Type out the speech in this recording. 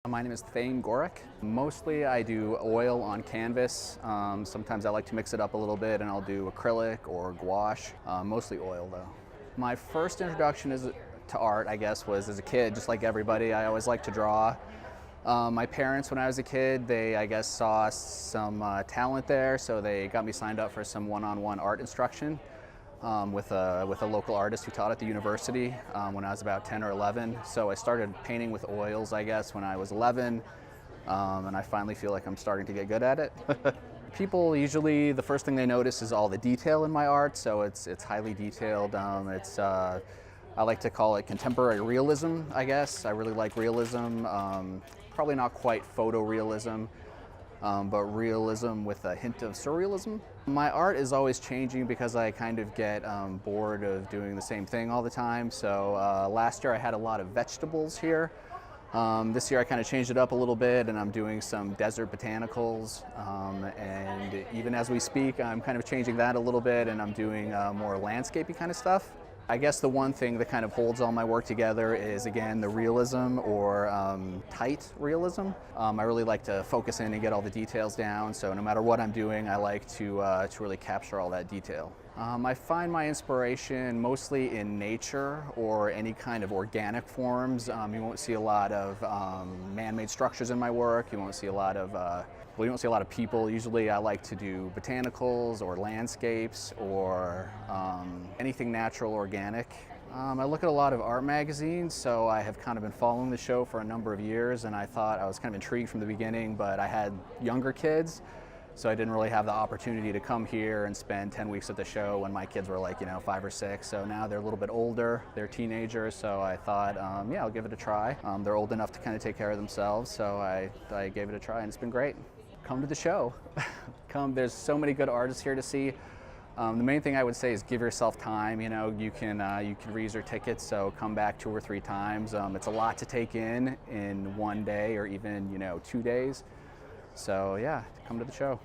My name is Thane Gorek. Mostly I do oil on canvas. Sometimes I like to mix it up a little bit and I'll do acrylic or gouache, mostly oil though. My first introduction to art, I guess, was as a kid, just like everybody. I always liked to draw. My parents, when I was a kid, they, I guess, saw some talent there, so they got me signed up for some one-on-one art instruction with a local artist who taught at the university when I was about 10 or 11. So I started painting with oils, I guess, when I was 11, and I finally feel like I'm starting to get good at it. People usually, the first thing they notice is all the detail in my art, so it's highly detailed. I like to call it contemporary realism, I guess. I really like realism. Probably not quite photorealism, but realism with a hint of surrealism. My art is always changing because I kind of get bored of doing the same thing all the time. So last year I had a lot of vegetables here. This year I kind of changed it up a little bit and I'm doing some desert botanicals. And even as we speak, I'm kind of changing that a little bit and I'm doing more landscapey kind of stuff. I guess the one thing that kind of holds all my work together is, again, the realism or tight realism. I really like to focus in and get all the details down, so no matter what I'm doing, I like to really capture all that detail. I find my inspiration mostly in nature or any kind of organic forms. You won't see a lot of man-made structures in my work. You won't see a lot of you don't see a lot of people. Usually I like to do botanicals or landscapes or anything natural, organic. I look at a lot of art magazines, so I have kind of been following the show for a number of years, and I thought I was kind of intrigued from the beginning, but I had younger kids, so I didn't really have the opportunity to come here and spend 10 weeks at the show when my kids were like, 5 or 6. So now they're a little bit older, they're teenagers, so I thought, yeah, I'll give it a try. They're old enough to kind of take care of themselves, so I gave it a try, and it's been great. Come to the show. There's so many good artists here to see. The main thing I would say is give yourself time. You can reuse your tickets, so come back 2 or 3 times. It's a lot to take in one day or even 2 days. So yeah, come to the show.